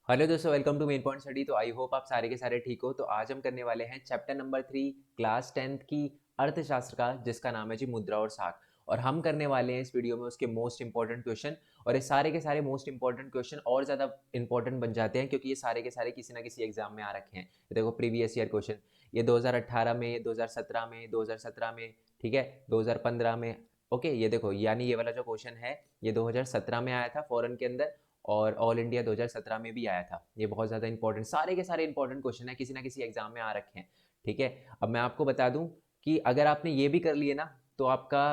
Hello दोस्तों, welcome to main point study. तो I hope आप सारे के सारे ठीक हो। तो आज हम करने वाले हैं चैप्टर नंबर 3 क्लास 10th की अर्थशास्त्र का, जिसका नाम है जी मुद्रा और साख। और हम करने वाले हैं इस वीडियो में उसके मोस्ट इंपॉर्टेंट क्वेश्चन। और ये सारे के सारे मोस्ट इंपॉर्टेंट क्वेश्चन और ज़्यादा इंपॉर्टेंट बन जाते हैं क्योंकि ये सारे के सारे किसी ना किसी एग्जाम में आ रखे हैं। ये देखो प्रीवियस ईयर क्वेश्चन, ये 2018 में, 2017 में, 2017 में, ठीक है, 2015 में। ओके, ये देखो, यानी ये वाला जो क्वेश्चन है ये 2017 में आया था फॉरेन के अंदर, और ऑल इंडिया 2017 में भी आया था। ये बहुत ज़्यादा इंपॉर्टेंट, सारे के सारे इंपॉर्टेंट क्वेश्चन है, किसी ना किसी एग्जाम में आ रखे हैं। ठीक है, अब मैं आपको बता दूं कि अगर आपने ये भी कर लिए ना तो आपका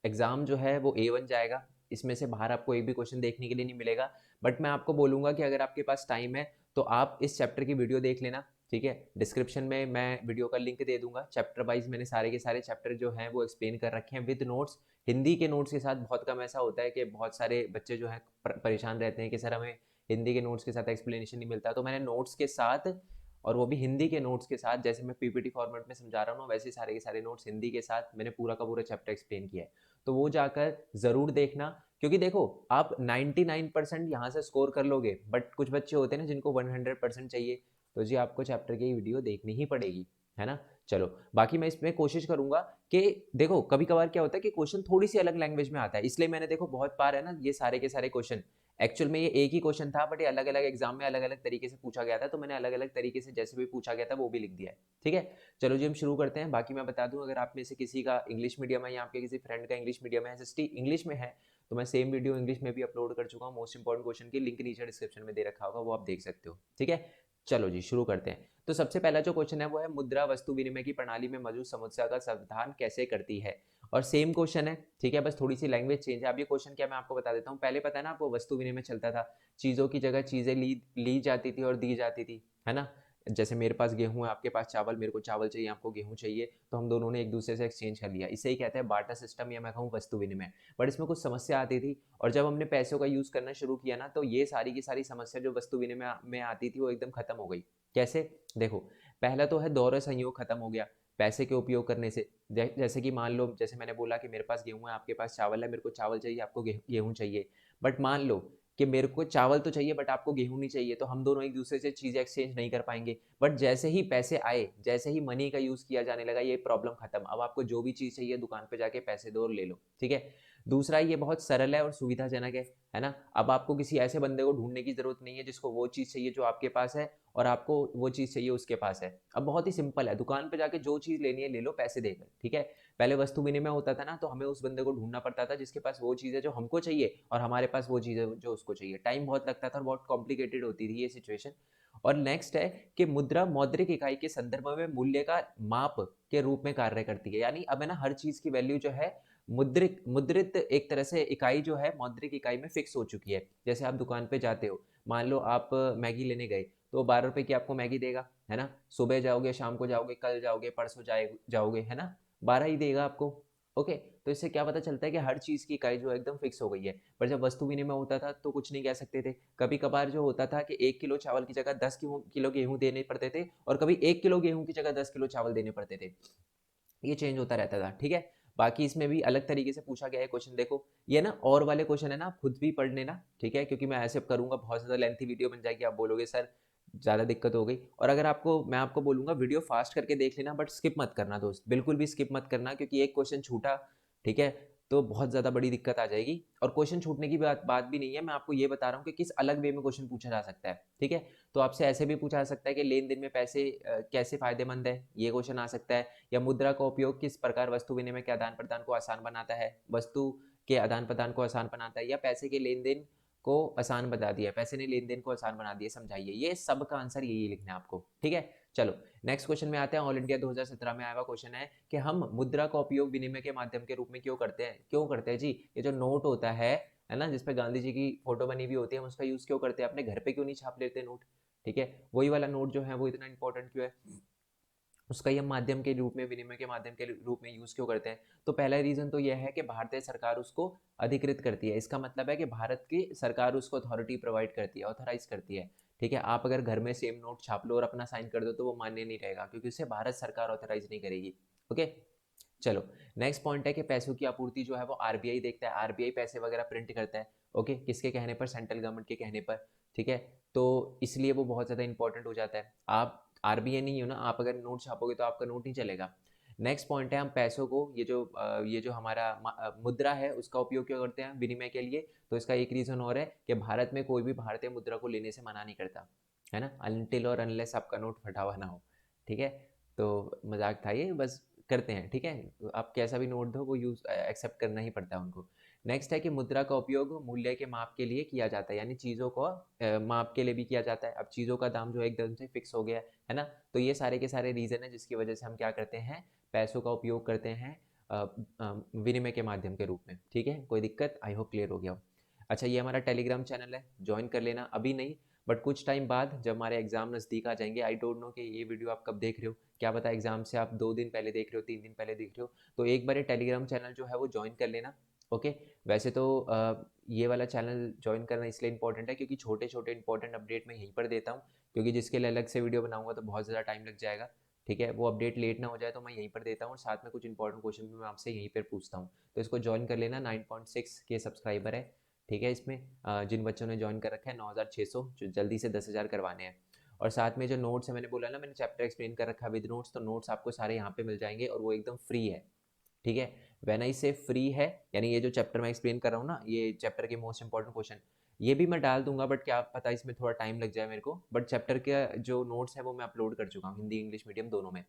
एग्जाम जो है वो A1 जाएगा। इसमें से बाहर आपको एक भी क्वेश्चन देखने के लिए नहीं मिलेगा। बट मैं आपको बोलूंगा कि अगर आपके पास टाइम है तो आप इस चैप्टर की वीडियो देख लेना। ठीक है, डिस्क्रिप्शन में मैं वीडियो का लिंक दे दूंगा। चैप्टर वाइज मैंने सारे के सारे चैप्टर जो हैं वो एक्सप्लेन कर रखे हैं विद नोट्स। हिंदी के नोट्स के साथ बहुत कम ऐसा होता है कि बहुत सारे बच्चे जो हैं परेशान रहते हैं कि सर हमें हिंदी के नोट्स के साथ एक्सप्लेनेशन नहीं मिलता। तो मैंने नोट्स के साथ, और वो भी हिंदी के नोट्स के साथ, जैसे मैं पीपीटी फॉर्मेट में समझा रहा हूँ ना, वैसे सारे के सारे नोट्स हिंदी के साथ मैंने पूरा का पूरा चैप्टर एक्सप्लेन किया है। तो वो जाकर ज़रूर देखना, क्योंकि देखो आप 99% यहाँ से स्कोर कर लोगे, बट कुछ बच्चे होते हैं ना जिनको 100% चाहिए, तो जी आपको चैप्टर की वीडियो देखनी ही पड़ेगी, है ना। चलो, बाकी मैं इसमें कोशिश करूंगा कि देखो कभी कभार क्या होता है कि क्वेश्चन थोड़ी सी अलग लैंग्वेज में आता है, इसलिए मैंने देखो बहुत बार है ना ये सारे के सारे क्वेश्चन, एक्चुअल में ये एक ही क्वेश्चन था बट ये अलग अलग एग्जाम में अलग अलग तरीके से पूछा गया था, तो मैंने अलग अलग तरीके से जैसे भी पूछा गया था वो भी लिख दिया है। ठीक है, चलो जी हम शुरू करते हैं। बाकी मैं बता दूं, अगर आप में से किसी का इंग्लिश मीडियम है या आपके किसी फ्रेंड का इंग्लिश मीडियम है, एसएसटी इंग्लिश में है, तो मैं सेम वीडियो इंग्लिश में भी अपलोड कर चुका हूँ। मोस्ट इंपॉर्टेंट क्वेश्चन की लिंक नीचे डिस्क्रिप्शन में दे रखा होगा, वो आप देख सकते हो। ठीक है, चलो जी शुरू करते हैं। तो सबसे पहला जो क्वेश्चन है वो है, मुद्रा वस्तु विनिमय की प्रणाली में मौजूद समस्या का समाधान कैसे करती है। और सेम क्वेश्चन है, ठीक है, बस थोड़ी सी लैंग्वेज चेंज है। अब ये क्वेश्चन क्या, मैं आपको बता देता हूँ। पहले पता है ना आपको, वस्तु विनिमय चलता था, चीज़ों की जगह चीज़ें ली जाती थी और दी जाती थी, है ना। जैसे मेरे पास गेहूं है, आपके पास चावल, मेरे को चावल चाहिए, आपको गेहूं चाहिए, तो हम दोनों ने एक दूसरे से एक्सचेंज कर लिया। इसे ही कहते हैं बार्टर सिस्टम, या मैं कहूँ वस्तु विनिमय। बट इसमें कुछ समस्या आती थी, और जब हमने पैसों का यूज़ करना शुरू किया ना, तो ये सारी की सारी समस्या जो वस्तु विनिमय में आती थी वो एकदम खत्म हो गई। कैसे, देखो, पहला तो है दौरे संयोग खत्म हो गया पैसे के उपयोग करने से। जैसे कि मान लो, जैसे मैंने बोला कि मेरे पास गेहूं है, आपके पास चावल है, मेरे को चावल चाहिए, आपको गेहूं चाहिए। बट मान लो कि मेरे को चावल तो चाहिए बट आपको गेहूं नहीं चाहिए, तो हम दोनों एक दूसरे से चीज़ें एक्सचेंज नहीं कर पाएंगे। बट जैसे ही पैसे आए, जैसे ही मनी का यूज़ किया जाने लगा, ये प्रॉब्लम खत्म। अब आपको जो भी चीज़ चाहिए दुकान पे जाके पैसे दो और ले लो। ठीक है, दूसरा, ये बहुत सरल है और सुविधाजनक है ना। अब आपको किसी ऐसे बंदे को ढूंढने की जरूरत नहीं है जिसको वो चीज़ चाहिए जो आपके पास है, और आपको वो चीज़ चाहिए उसके पास है। अब बहुत ही सिंपल है, दुकान पे जाके जो चीज़ लेनी है ले लो पैसे देकर। ठीक है, पहले वस्तु विनिमय होता था ना, तो हमें उस बंदे को ढूंढना पड़ता था जिसके पास वो चीज़ है जो हमको चाहिए, और हमारे पास वो चीज़ है जो उसको चाहिए। टाइम बहुत लगता था और बहुत कॉम्प्लिकेटेड होती थी ये सिचुएशन। और नेक्स्ट है कि मुद्रा मौद्रिक इकाई के संदर्भ में मूल्य का माप के रूप में कार्य करती है। यानी अब है ना, हर चीज की वैल्यू जो है मुद्रित मुद्रित एक तरह से इकाई जो है मौद्रिक इकाई में फिक्स हो चुकी है। जैसे आप दुकान पे जाते हो, मान लो आप मैगी लेने गए, तो 12 रुपए की आपको मैगी देगा, है ना। सुबह जाओगे, शाम को जाओगे, कल जाओगे, परसों जाओगे, है ना, 12 ही देगा आपको। ओके, तो इससे क्या पता चलता है कि हर चीज की इकाई जो है एकदम फिक्स हो गई है। पर जब वस्तु विनिमय होता था तो कुछ नहीं कह सकते थे। कभी कभार जो होता था कि 1 किलो चावल की जगह 10 किलो गेहूं देने पड़ते थे, और कभी 1 किलो गेहूं की जगह 10 किलो चावल देने पड़ते थे। ये चेंज होता रहता था। ठीक है, बाकी इसमें भी अलग तरीके से पूछा गया है क्वेश्चन। देखो, ये ना और वाले क्वेश्चन है ना, आप खुद भी पढ़ लेना। ठीक है, क्योंकि मैं ऐसे करूंगा बहुत ज़्यादा लेंथी वीडियो बन जाएगी, आप बोलोगे सर ज़्यादा दिक्कत हो गई। और अगर आपको, मैं आपको बोलूंगा वीडियो फास्ट करके देख लेना, बट स्किप मत करना दोस्त, बिल्कुल भी स्किप मत करना, क्योंकि एक क्वेश्चन छूटा, ठीक है, तो बहुत ज़्यादा बड़ी दिक्कत आ जाएगी। और क्वेश्चन छूटने की बात भी नहीं है, मैं आपको ये बता रहा हूँ कि किस अलग वे में क्वेश्चन पूछा जा सकता है। ठीक है, तो आपसे ऐसे भी पूछा जा सकता है कि लेन देन में पैसे कैसे फायदेमंद है, ये क्वेश्चन आ सकता है। या मुद्रा का उपयोग किस प्रकार वस्तु विनिमय के आदान प्रदान को आसान बनाता है, वस्तु के आदान प्रदान को आसान बनाता है, या पैसे के लेन देन को आसान बता दिया, पैसे ने लेन देन को आसान बना दिया, समझाइए। ये सब का आंसर यही लिखना है आपको। ठीक है, चलो नेक्स्ट क्वेश्चन में आते हैं। ऑल इंडिया 2017 में आया हुआ क्वेश्चन है कि हम मुद्रा का उपयोग विनिमय के माध्यम के रूप में क्यों करते हैं जी। ये जो नोट होता है ना, जिसपे गांधी जी की फोटो बनी हुई होती है, हम उसका यूज क्यों करते हैं, अपने घर पे क्यों नहीं छाप लेते नोट। ठीक है, वही वाला नोट जो है वो इतना इंपॉर्टेंट क्यों है, उसका ये माध्यम के रूप में, विनिमय के माध्यम के रूप में यूज क्यों करते हैं। तो पहला रीजन तो यह है कि भारतीय सरकार उसको अधिकृत करती है। इसका मतलब है कि भारत की सरकार उसको अथॉरिटी प्रोवाइड करती है, ऑथराइज करती है। ठीक है, आप अगर घर में सेम नोट छाप लो और अपना साइन कर दो तो वो मान्य नहीं रहेगा, क्योंकि उसे भारत सरकार ऑथराइज नहीं करेगी। ओके, चलो नेक्स्ट पॉइंट है कि पैसों की आपूर्ति जो है वो आरबीआई देखता है। आरबीआई पैसे वगैरह प्रिंट करता है। ओके, किसके कहने पर, सेंट्रल गवर्नमेंट के कहने पर। ठीक है, तो इसलिए वो बहुत ज़्यादा इंपॉर्टेंट हो जाता है। आप आरबीआई नहीं हो ना, आप अगर नोट छापोगे तो आपका नोट नहीं चलेगा। नेक्स्ट पॉइंट है, हम पैसों को ये जो हमारा मुद्रा है उसका उपयोग क्यों करते हैं विनिमय के लिए। तो इसका एक रीज़न और है कि भारत में कोई भी भारतीय मुद्रा को लेने से मना नहीं करता, है ना, अनटिल और अनलेस आपका नोट फटा हुआ ना हो। ठीक है, तो मजाक था ये, बस करते हैं। ठीक है, आप कैसा भी नोट दो वो यूज़ एक्सेप्ट करना ही पड़ता है उनको। नेक्स्ट है कि मुद्रा का उपयोग मूल्य के माप के लिए किया जाता है, यानी चीज़ों को माप के लिए भी किया जाता है। अब चीज़ों का दाम जो है एकदम से फिक्स हो गया है ना। तो ये सारे के सारे रीज़न है जिसकी वजह से हम क्या करते हैं, पैसों का उपयोग करते हैं विनिमय के माध्यम के रूप में। ठीक है, कोई दिक्कत, आई होप क्लियर हो गया हो। अच्छा, ये हमारा टेलीग्राम चैनल है, ज्वाइन कर लेना। अभी नहीं, बट कुछ टाइम बाद जब हमारे एग्जाम नज़दीक आ जाएंगे, आई डोंट नो कि ये वीडियो आप कब देख रहे हो, क्या पता एग्जाम से आप 2 दिन पहले देख रहे हो, 3 दिन पहले देख रहे हो, तो एक बार ये टेलीग्राम चैनल जो है वो ज्वाइन कर लेना। ओके, वैसे तो ये वाला चैनल ज्वाइन करना इसलिए इंपॉर्टेंट है क्योंकि छोटे छोटे इंपॉर्टेंट अपडेट मैं यहीं पर देता हूँ, क्योंकि जिसके लिए अलग से वीडियो बनाऊंगा तो बहुत ज़्यादा टाइम लग जाएगा। ठीक है, वो अपडेट लेट ना हो जाए तो मैं यहीं पर देता हूँ, और साथ में कुछ इंपॉर्टेंट क्वेश्चन भी मैं आपसे यहीं पर पूछता हूँ। तो इसको ज्वाइन कर लेना, 9.6 के सब्सक्राइबर है। ठीक है, इसमें जिन बच्चों ने ज्वाइन कर रखा है 9,600, जो जल्दी से 10,000 करवाने हैं। और साथ में जो नोट्स है, मैंने बोला ना मैंने चैप्टर एक्सप्लेन कर रखा है विद नोट्स, तो नोट्स आपको सारे यहाँ पे मिल जाएंगे और वो एकदम फ्री है। ठीक है, व्हेन आई से फ्री है, यानी ये जो चैप्टर मैं एक्सप्लेन कर रहा हूँ ना, ये चैप्टर के मोस्ट इंपॉर्टेंट क्वेश्चन ये भी मैं डाल दूंगा, बट क्या पता इसमें थोड़ा टाइम लग जाए मेरे को। बट चैप्टर के जो नोट्स है वो मैं अपलोड कर चुका हूँ, हिंदी इंग्लिश मीडियम दोनों में।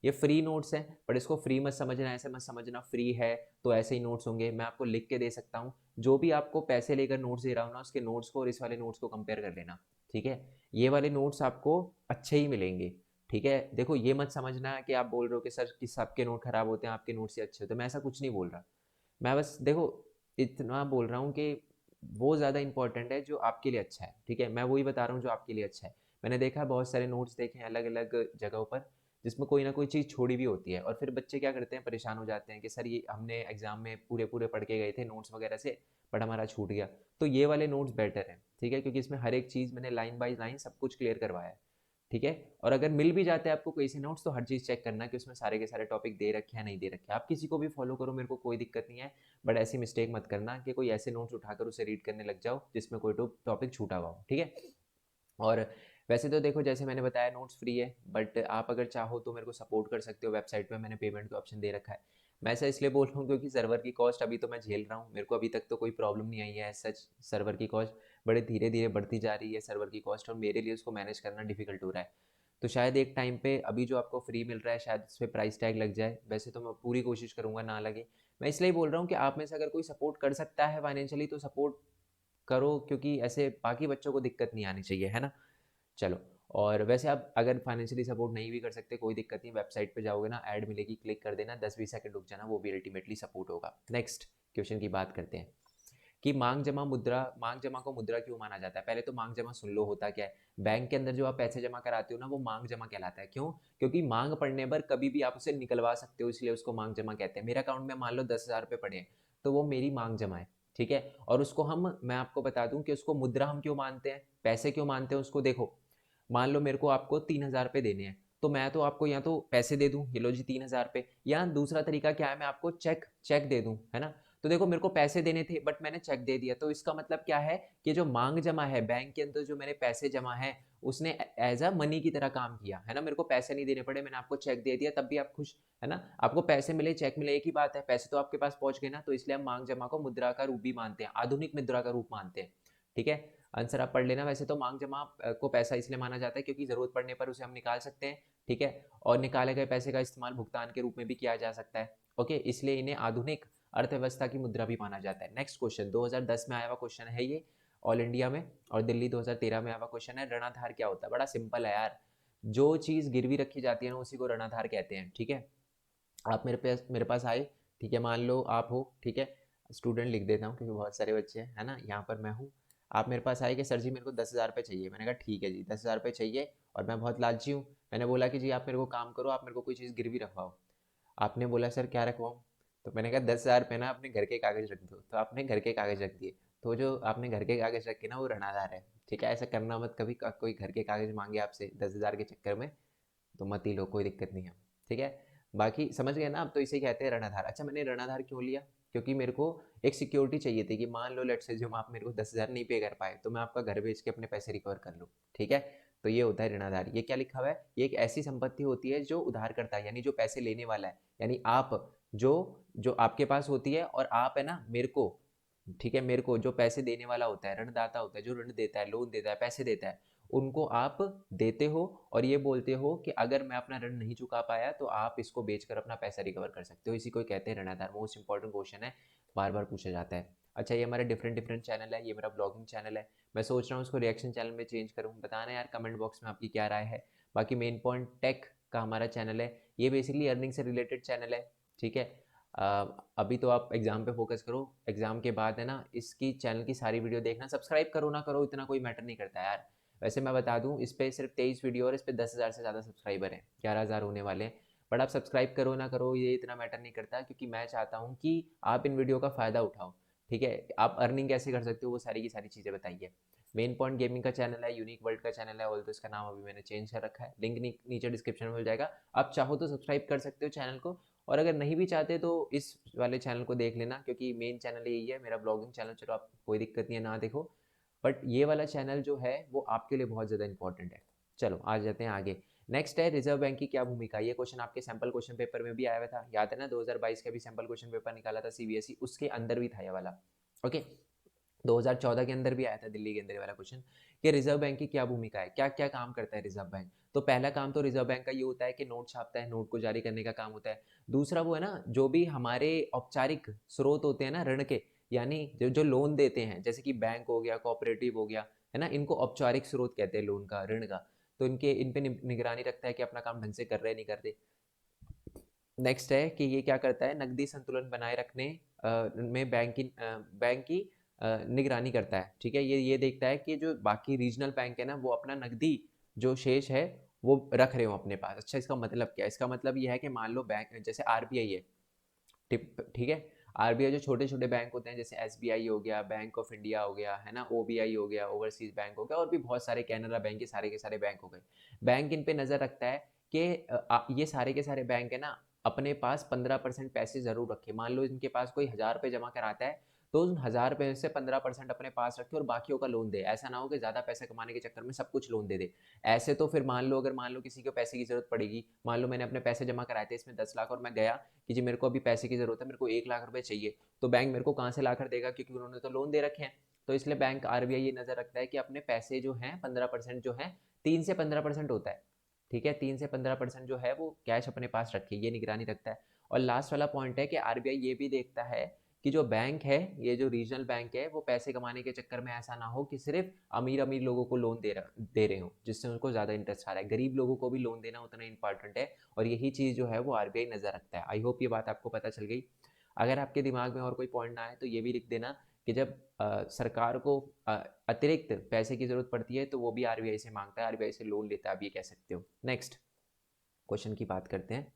ये फ्री नोट्स हैं, बट इसको फ्री मत समझना, ऐसे मत समझना फ्री है तो ऐसे ही नोट्स होंगे। मैं आपको लिख के दे सकता हूँ, जो भी आपको पैसे लेकर नोट्स दे रहा हूँ ना, उसके नोट्स को और इस वाले नोट्स को कंपेयर कर लेना। ठीक है, ये वाले नोट्स आपको अच्छे ही मिलेंगे। ठीक है, देखो ये मत समझना कि आप बोल रहे हो कि सर कि सबके नोट खराब होते हैं आपके नोट से अच्छे होते हैं, मैं ऐसा कुछ नहीं बोल रहा। मैं बस देखो इतना बोल रहा हूँ कि वो ज़्यादा इंपॉर्टेंट है जो आपके लिए अच्छा है। ठीक है, मैं वही बता रहा हूँ जो आपके लिए अच्छा है। मैंने देखा है बहुत सारे नोट्स देखे हैं अलग अलग जगहों पर, जिसमें कोई ना कोई चीज़ छोड़ी भी होती है, और फिर बच्चे क्या करते हैं, परेशान हो जाते हैं कि सर ये हमने एग्जाम में पूरे पूरे पढ़ के गए थे नोट्स वगैरह से, बट हमारा छूट गया। तो ये वाले नोट्स बेटर हैं। ठीक है, क्योंकि इसमें हर एक चीज़ मैंने लाइन बाय लाइन सब कुछ क्लियर करवाया है। ठीक है, और अगर मिल भी जाते हैं आपको कोई से नोट्स, तो हर चीज़ चेक करना कि उसमें सारे के सारे टॉपिक दे रखे हैं नहीं दे रखे हैं। आप किसी को भी फॉलो करो, मेरे को कोई दिक्कत नहीं है, बट ऐसी मिस्टेक मत करना कि कोई ऐसे नोट्स उठाकर उसे रीड करने लग जाओ जिसमें कोई टॉपिक छूटा हुआ हो। ठीक है, और वैसे तो देखो जैसे मैंने बताया नोट्स फ्री है, बट आप अगर चाहो तो मेरे को सपोर्ट कर सकते हो, वेबसाइट पे मैंने पेमेंट का ऑप्शन दे रखा है। मैं ऐसा इसलिए बोल रहा हूँ क्योंकि सर्वर की कॉस्ट अभी तो मैं झेल रहा हूँ, मेरे को अभी तक तो कोई प्रॉब्लम नहीं आई है सच। सर्वर की कॉस्ट बड़े धीरे धीरे बढ़ती जा रही है सर्वर की कॉस्ट, और मेरे लिए उसको मैनेज करना डिफिकल्ट हो रहा है। तो शायद एक टाइम पे अभी जो आपको फ्री मिल रहा है शायद उस पर प्राइस टैग लग जाए, वैसे तो मैं पूरी कोशिश करूँगा ना लगे। मैं इसलिए बोल रहा हूँ कि आप में से अगर कोई सपोर्ट कर सकता है फाइनेंशियली तो सपोर्ट करो, क्योंकि ऐसे बाकी बच्चों को दिक्कत नहीं आनी चाहिए, है ना। चलो, और वैसे आप अगर फाइनेंशियली सपोर्ट नहीं भी कर सकते कोई दिक्कत नहीं, वेबसाइट पे जाओगे ना, ऐड मिलेगी, क्लिक कर देना, 10-20 सेकंड रुक जाना, वो भी अल्टीमेटली सपोर्ट होगा। नेक्स्ट क्वेश्चन की बात करते हैं कि मांग जमा को मुद्रा क्यों माना जाता है। पहले तो मांग जमा सुन लो होता क्या है। बैंक के अंदर जो आप पैसे जमा कराते हो ना, वो मांग जमा कहलाता है। क्यों? क्योंकि मांग पड़ने पर कभी भी आप उसे निकलवा सकते हो, इसलिए उसको मांग जमा कहते हैं। मेरे अकाउंट में मान लो 10,000 रुपये पड़े हैं, तो वो मेरी मांग जमा है। ठीक है, और उसको मैं आपको बता दूं कि उसको मुद्रा हम क्यों मानते हैं, पैसे क्यों मानते हैं उसको। देखो, मान लो मेरे को आपको 3,000 रुपये देने हैं, तो मैं तो आपको या तो पैसे दे दूं, ये लो जी 3,000 रुपये, या दूसरा तरीका क्या है, मैं आपको चेक चेक दे दूं, है ना। तो देखो मेरे को पैसे देने थे बट मैंने चेक दे दिया, तो इसका मतलब क्या है कि जो मांग जमा है बैंक के अंदर, जो मेरे पैसे जमा है, उसने एज अ मनी की तरह काम किया, है ना। मेरे को पैसे नहीं देने पड़े, मैंने आपको चेक दे दिया, तब भी आप खुश, है ना। आपको पैसे मिले चेक मिले एक ही बात है, पैसे तो आपके पास पहुंच गए ना, तो इसलिए हम मांग जमा को मुद्रा का रूप भी मानते हैं, आधुनिक मुद्रा का रूप मानते हैं। ठीक है, आंसर आप पढ़ लेना। वैसे तो मांग जमा को पैसा इसलिए माना जाता है क्योंकि जरूरत पड़ने पर उसे हम निकाल सकते हैं। ठीक है, और निकाले गए पैसे का इस्तेमाल भुगतान के रूप में भी किया जा सकता है। ओके, इसलिए इन्हें आधुनिक अर्थव्यवस्था की मुद्रा भी माना जाता है। नेक्स्ट क्वेश्चन 2010 में आया हुआ क्वेश्चन है ये, ऑल इंडिया में, और दिल्ली 2013 में आया हुआ क्वेश्चन है। ऋणाधार क्या होता है? बड़ा सिंपल है यार, जो चीज गिरवी रखी जाती है ना उसी को ऋणाधार कहते हैं। ठीक है, आप मेरे पास आए, ठीक है, मान लो आप हो, ठीक है, स्टूडेंट लिख देता हूँ क्योंकि बहुत सारे बच्चे हैं, है ना, यहाँ पर मैं हूँ। आप मेरे पास आए कि सर जी मेरे को 10,000 रुपये चाहिए, मैंने कहा ठीक है जी 10,000 रुपये चाहिए, और मैं बहुत लालची हूँ। मैंने बोला कि जी आप मेरे को काम करो, आप मेरे को कोई चीज़ गिरवी रखवाओ। आपने बोला सर क्या रखवाऊँ, तो मैंने कहा 10,000 रुपये ना अपने घर के कागज़ रख दो, तो आपने घर के कागज़ रख दिए। तो जो आपने घर के कागज़ रखे ना वो ऋणाधार है। ठीक है, ऐसा करना मत कभी, कोई घर के कागज़ मांगे आपसे 10,000 के चक्कर में, तो मत ही लो, कोई दिक्कत नहीं है। ठीक है, बाकी समझ गए ना आप, तो इसे कहते हैं ऋणाधार। अच्छा, मैंने ऋणाधार क्यों लिया, क्योंकि मेरे को एक सिक्योरिटी चाहिए थी कि मान लो लेट्स से आप मेरे को 10,000 नहीं पे कर पाए तो मैं आपका घर बेच के अपने पैसे रिकवर कर लूँ, ठीक है। तो ये होता है ऋणाधार। ये क्या लिखा हुआ है, ये एक ऐसी संपत्ति होती है जो उधार करता है, यानी जो पैसे लेने वाला है, यानी आप जो जो आपके पास होती है, और आप है ना मेरे को, ठीक है, मेरे को जो पैसे देने वाला होता है, ऋणदाता होता है, जो ऋण देता है, लोन देता है, पैसे देता है, उनको आप देते हो और ये बोलते हो कि अगर मैं अपना ऋण नहीं चुका पाया तो आप इसको बेचकर अपना पैसा रिकवर कर सकते हो। इसी को कहते हैं ऋणाधार। मोस्ट इंपॉर्टेंट क्वेश्चन है, बार बार पूछा जाता है। अच्छा, ये हमारे डिफरेंट डिफरेंट चैनल है, ये मेरा ब्लॉगिंग चैनल है, मैं सोच रहा हूँ इसको रिएक्शन चैनल में चेंज करूँ। बताना यार कमेंट बॉक्स में आपकी क्या राय है। बाकी मेन पॉइंट टेक का हमारा चैनल है, ये बेसिकली अर्निंग से रिलेटेड चैनल है, ठीक है। अभी तो आप एग्जाम पे फोकस करो, एग्जाम के बाद है ना इसकी चैनल की सारी वीडियो देखना। सब्सक्राइब करो ना करो इतना कोई मैटर नहीं करता यार। वैसे मैं बता दूं, इस पर सिर्फ 23 वीडियो और इस पर 10,000 से ज़्यादा सब्सक्राइबर हैं, 11,000 होने वाले हैं। बट आप सब्सक्राइब करो ना करो ये इतना मैटर नहीं करता, क्योंकि मैं चाहता हूँ कि आप इन वीडियो का फ़ायदा उठाओ, ठीक है। आप अर्निंग कैसे कर सकते हो वो सारी की सारी चीज़ें बताइए। मेन पॉइंट गेमिंग का चैनल है, यूनिक वर्ल्ड का चैनल है, ऑल तो इसका नाम अभी मैंने चेंज कर रखा है, लिंक नीचे डिस्क्रिप्शन में मिल जाएगा। आप चाहो तो सब्सक्राइब कर सकते हो चैनल को, और अगर नहीं भी चाहते तो इस वाले चैनल को देख लेना, क्योंकि मेन चैनल यही है मेरा ब्लॉगिंग चैनल। चलो आप कोई दिक्कत नहीं है ना देखो, बट ये वाला चैनल जो है वो आपके लिए बहुत ज़्यादा इंपॉर्टेंट है। चलो आ जाते हैं आगे। नेक्स्ट है रिजर्व बैंक की क्या भूमिका। ये क्वेश्चन आपके सैंपल क्वेश्चन पेपर में भी आया हुआ था, याद है ना, 2022 का भी सैंपल क्वेश्चन पेपर निकाला था सीबीएसई, उसके अंदर भी था ये वाला। ओके, 2014 के अंदर भी आया था दिल्ली के अंदर वाला क्वेश्चन कि रिजर्व बैंक की क्या भूमिका है, क्या क्या काम करता है रिजर्व बैंक। तो पहला काम तो रिजर्व बैंक का ये होता है कि नोट छापता है, नोट को जारी करने का काम होता है। दूसरा वो है ना, जो भी हमारे औपचारिक स्रोत होते हैं ना ऋण के, यानी जो जो लोन देते हैं, जैसे कि बैंक हो गया, कोऑपरेटिव हो गया, है ना, इनको औपचारिक स्रोत कहते हैं लोन का, ऋण का। तो इनके इन पे निगरानी रखता है कि अपना काम ढंग से कर रहे हैं नहीं करते। नेक्स्ट है कि ये क्या करता है, नकदी संतुलन बनाए रखने में बैंक की निगरानी करता है, ठीक है। ये देखता है कि जो बाकी रीजनल बैंक है ना वो अपना नकदी जो शेष है वो रख रहे हो अपने पास। अच्छा, इसका मतलब क्या है, इसका मतलब ये है कि मान लो बैंक जैसे आरबीआई है, ठीक है। आरबीआई जो छोटे छोटे बैंक होते हैं, जैसे एसबीआई हो गया, बैंक ऑफ इंडिया हो गया, है ना, ओबीआई हो गया, ओवरसीज बैंक हो गया, और भी बहुत सारे, कैनरा बैंक, के सारे बैंक हो गए। बैंक इन पे नजर रखता है कि ये सारे के सारे बैंक है ना अपने पास 15% पैसे जरूर रखे। मान लो इनके पास कोई 1,000 रुपये जमा कराता है, तो उन 1,000 रुपये से 15% अपने पास रखे और बाकियों का लोन दे। ऐसा ना हो कि ज्यादा पैसे कमाने के चक्कर में सब कुछ लोन दे दे। ऐसे तो फिर मान लो किसी को पैसे की जरूरत पड़ेगी, मान लो मैंने अपने पैसे जमा कराए थे इसमें 10 लाख, और मैं गया कि जी मेरे को अभी पैसे की जरूरत है, मेरे को 1 लाख रुपए चाहिए, तो बैंक मेरे को कहाँ से ला कर देगा, क्योंकि उन्होंने तो लोन दे रखे हैं। तो इसलिए बैंक आरबीआई ये नजर रखता है कि अपने पैसे जो हैं 15% जो है, 3 से 15% होता है, ठीक है, 3 से 15% जो है वो कैश अपने पास रखे, ये निगरानी रखता है। और लास्ट वाला पॉइंट है कि आरबीआई ये भी देखता है कि जो बैंक है, ये जो रीजनल बैंक है, वो पैसे कमाने के चक्कर में ऐसा ना हो कि सिर्फ अमीर अमीर लोगों को लोन दे रहे हो, जिससे उनको ज़्यादा इंटरेस्ट आ रहा है। गरीब लोगों को भी लोन देना उतना इंपॉर्टेंट है, और यही चीज़ जो है वो आरबीआई नज़र रखता है। आई होप ये बात आपको पता चल गई। अगर आपके दिमाग में और कोई पॉइंट ना आए तो ये भी लिख देना कि जब सरकार को अतिरिक्त पैसे की ज़रूरत पड़ती है तो वो भी आरबीआई से मांगता है, आरबीआई से लोन लेता है, आप ये कह सकते हो। नेक्स्ट क्वेश्चन की बात करते हैं।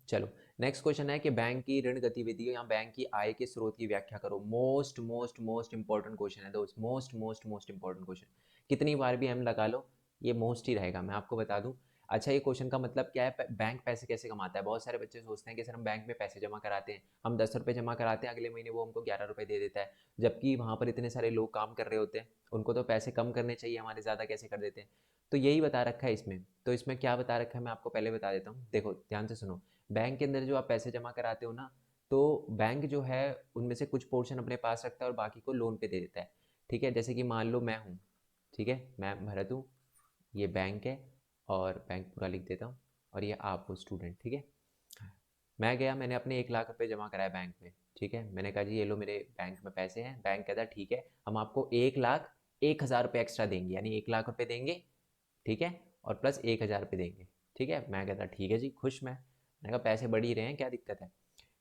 चलो, नेक्स्ट क्वेश्चन है कि बैंक की ऋण गतिविधियों या बैंक की आय के स्रोत की व्याख्या करो। Most most most important question है दोस्त, most most most important question. कितनी बार भी हम लगा लो ये मोस्ट ही रहेगा, मैं आपको बता दूं। अच्छा, ये क्वेश्चन का मतलब क्या है, बैंक पैसे कैसे कमाता है। बहुत सारे बच्चे सोचते हैं कि सर हम बैंक में पैसे जमा कराते हैं, हम 10 रुपये जमा कराते हैं, अगले महीने वो हमको 11 रुपये दे देता है, जबकि वहाँ पर इतने सारे लोग काम कर रहे होते हैं, उनको तो पैसे कम करने चाहिए, हमारे ज़्यादा कैसे कर देते हैं। तो यही बता रखा है इसमें। तो इसमें क्या बता रखा है मैं आपको पहले बता देता हूँ, देखो ध्यान से सुनो। बैंक के अंदर जो आप पैसे जमा कराते हो ना, तो बैंक जो है उनमें से कुछ पोर्शन अपने पास रखता है और बाकी को लोन पे दे देता है, ठीक है। जैसे कि मान लो मैं हूँ, ठीक है, मैं भरत हूँ, ये बैंक है, और बैंक पूरा लिख देता हूँ, और ये आप हो स्टूडेंट, ठीक है। मैं गया, मैंने अपने 1 लाख रुपए जमा कराए बैंक में, ठीक है। मैंने कहा जी ये लो मेरे बैंक में पैसे हैं। बैंक कहता है ठीक है, हम आपको 1,01,000 रुपये एक्स्ट्रा देंगे, यानी 1 लाख रुपए देंगे, ठीक है, और प्लस 1,000 रुपये देंगे, ठीक है। मैं कहता ठीक है जी, खुश मैंने कहा पैसे बढ़ ही रहे हैं, क्या दिक्कत है।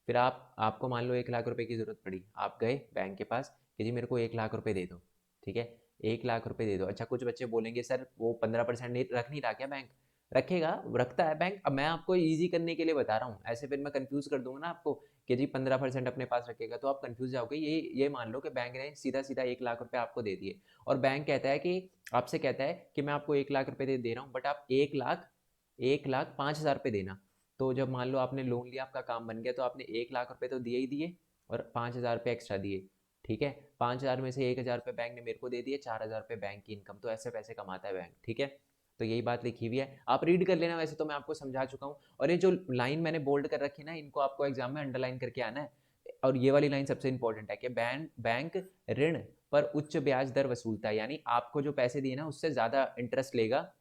फिर आपको मान लो 1 लाख रुपए की ज़रूरत पड़ी, आप गए बैंक के पास कि जी मेरे को 1 लाख रुपए दे दो, ठीक है, 1 लाख रुपए दे दो। अच्छा, कुछ बच्चे बोलेंगे सर वो 15% नहीं रख नहीं रहा क्या बैंक। रखेगा, रखता है बैंक। अब मैं आपको ईजी करने के लिए बता रहा हूँ, ऐसे फिर मैं कंफ्यूज कर दूंगा ना आपको कि जी 15% अपने पास रखेगा, तो आप कंफ्यूज जाओगे। ये मान लो कि बैंक ने सीधा सीधा 1 लाख रुपए आपको दे दिए, और बैंक कहता है कि आपसे कहता है कि मैं आपको 1 लाख रुपए दे रहा हूँ, बट आप 1,05,000 रुपये देना, तो जब मान लो आपने लोन लिया, आपका काम बन गया, तो आपने 1 लाख रुपए तो दिए ही दिए और 5,000 रुपये एक्स्ट्रा दिए, ठीक है। 5,000 में से 1,000 रुपये बैंक ने मेरे को दे दिए, 4,000 रुपये बैंक की इनकम। तो ऐसे पैसे कमाता है बैंक, ठीक है। तो यही बात लिखी हुई है, आप रीड कर लेना, वैसे तो मैं आपको समझा चुका हूँ। और ये जो लाइन मैंने बोल्ड कर रखी है ना, इनको आपको एग्जाम में अंडरलाइन करके आना है। और ये वाली लाइन सबसे इंपॉर्टेंट है कि बैंक ऋण पर उच्च ब्याज दर वसूलता है, यानी आपको जो पैसे दिए ना उससे ज़्यादा इंटरेस्ट लेगा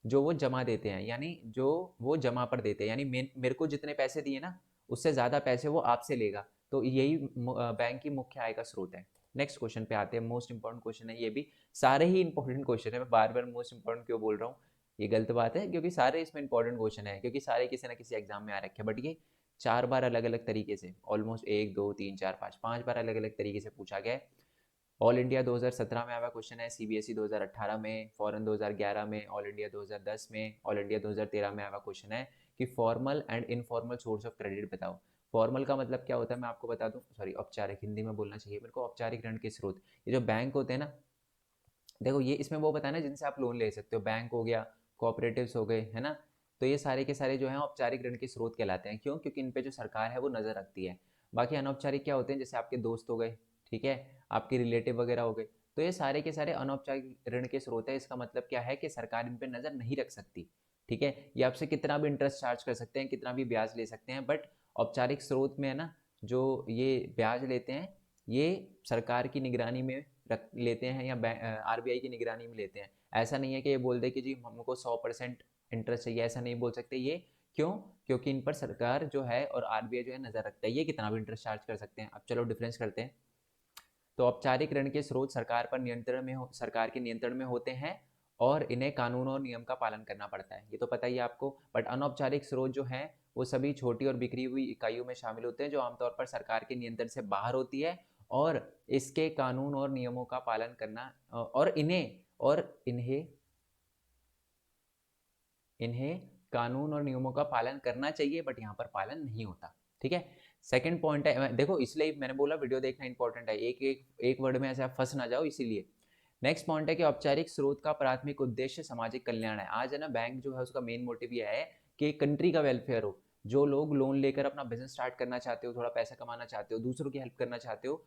जो वो जमा देते हैं, यानी जो वो जमा पर देते हैं, यानी मेरे को जितने पैसे दिए ना उससे ज़्यादा पैसे वो आपसे लेगा। तो यही बैंक की मुख्य आय का स्रोत है। नेक्स्ट क्वेश्चन पे आते हैं, मोस्ट इंपॉर्टेंट क्वेश्चन है ये भी, सारे ही इंपॉर्टेंट क्वेश्चन है, मैं बार बार मोस्ट इंपॉर्टेंट क्यों बोल रहा हूँ, ये गलत बात है, क्योंकि सारे इसमें इंपॉर्टेंट क्वेश्चन है, क्योंकि सारे किसी ना किसी एग्जाम में आ रखे हैं। बट ये 4 बार अलग अलग तरीके से, ऑलमोस्ट 1 2 3 4 5 अलग अलग तरीके से पूछा गया है। ऑल इंडिया 2017 में आया क्वेश्चन है, सीबीएसई 2018 में, फॉरेन 2011 में, ऑल इंडिया 2010 में, ऑल इंडिया 2013 में आया क्वेश्चन है कि formal and informal source of credit बताओ। फॉर्मल का मतलब क्या होता है मैं आपको बता दूं, सॉरी औपचारिक हिंदी में बोलना चाहिए मेरे को, औपचारिक ऋण के स्रोत, ये जो बैंक होते हैं ना, देखो ये इसमें वो बताया ना जिनसे आप लोन ले सकते हो, बैंक हो गया, कोऑपरेटिव्स हो गए, है ना। तो ये सारे के सारे जो है औपचारिक ऋण के स्रोत कहलाते हैं, क्यों, क्योंकि इन पे जो सरकार है वो नजर रखती है। बाकी अनौपचारिक क्या होते हैं, जैसे आपके दोस्त हो गए, ठीक है, आपके रिलेटिव वगैरह हो गए, तो ये सारे के सारे अनौपचारिक ऋण के स्रोत है। इसका मतलब क्या है कि सरकार इन पे नजर नहीं रख सकती, ठीक है। ये आपसे कितना भी इंटरेस्ट चार्ज कर सकते हैं, कितना भी ब्याज ले सकते हैं, बट औपचारिक स्रोत में है ना, जो ये ब्याज लेते हैं ये सरकार की निगरानी में रख लेते हैं, या आरबीआई की निगरानी में लेते हैं। ऐसा नहीं है कि ये बोल दे कि जी हमको 100% इंटरेस्ट चाहिए, ऐसा नहीं बोल सकते ये, क्यों, क्योंकि इन पर सरकार जो है और आरबीआई जो है नजर रखता है, ये कितना भी इंटरेस्ट चार्ज कर सकते हैं। अब चलो डिफरेंस करते हैं। तो औपचारिक ऋण के स्रोत सरकार पर नियंत्रण में सरकार के नियंत्रण में होते हैं और इन्हें कानून और नियम का पालन करना पड़ता है, ये तो पता ही है आपको। बट अनौपचारिक स्रोत जो हैं वो सभी छोटी और बिखरी हुई इकाइयों में शामिल होते हैं, जो आमतौर पर सरकार के नियंत्रण से बाहर होती है, और इसके कानून और नियमों का पालन करना और इन्हें इन्हें कानून और नियमों का पालन करना चाहिए, बट यहाँ पर पालन नहीं होता, ठीक है। सेकंड पॉइंट है, देखो इसलिए मैंने बोला वीडियो देखना इंपॉर्टेंट है, एक वर्ड में ऐसे आप फंस ना जाओ, इसीलिए। नेक्स्ट पॉइंट है कि औपचारिक स्रोत का प्राथमिक उद्देश्य सामाजिक कल्याण है। आज है ना, बैंक जो है उसका मेन मोटिव यह है कि कंट्री का वेलफेयर हो। जो लोग लोन लेकर अपना बिजनेस स्टार्ट करना चाहते हो, थोड़ा पैसा कमाना चाहते हो, दूसरों की हेल्प करना चाहते हो,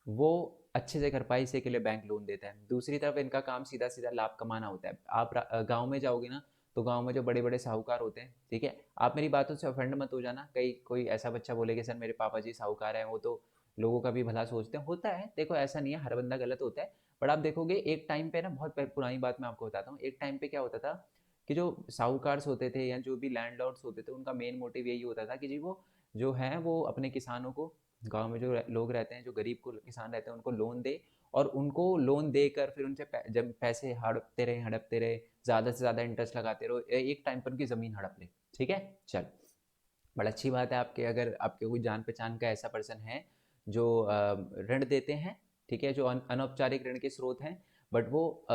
वो अच्छे से कर पाए, इसी के लिए बैंक लोन देता है। दूसरी तरफ इनका काम सीधा सीधा लाभ कमाना होता है। आप गांव में जाओगे ना, तो गांव में जो बड़े बड़े साहूकार होते हैं, ठीक है, आप मेरी बातों से ऑफेंड मत हो जाना, कहीं कोई ऐसा बच्चा बोलेगा सर मेरे पापा जी साहूकार हैं, वो तो लोगों का भी भला सोचते हैं, होता है, देखो ऐसा नहीं है हर बंदा गलत होता है। बट आप देखोगे एक टाइम पे ना, बहुत पुरानी बात मैं आपको बताता हूँ, एक टाइम पे क्या होता था कि जो साहूकार होते थे या जो भी लैंडलॉर्ड्स होते थे, उनका मेन मोटिव यही होता था कि जी वो जो है वो अपने किसानों को, गांव में जो लोग रहते हैं, जो गरीब को किसान रहते हैं, उनको लोन दे, और उनको लोन देकर फिर उनसे जब पैसे हड़पते रहे, ज़्यादा से ज़्यादा इंटरेस्ट लगाते रहो, एक टाइम पर उनकी ज़मीन हड़प ले, ठीक है। चल, बड़ा अच्छी बात है आपके, अगर आपके कोई जान पहचान का ऐसा पर्सन है जो ऋण देते हैं, ठीक है, जो अनौपचारिक ऋण के स्रोत हैं, बट वो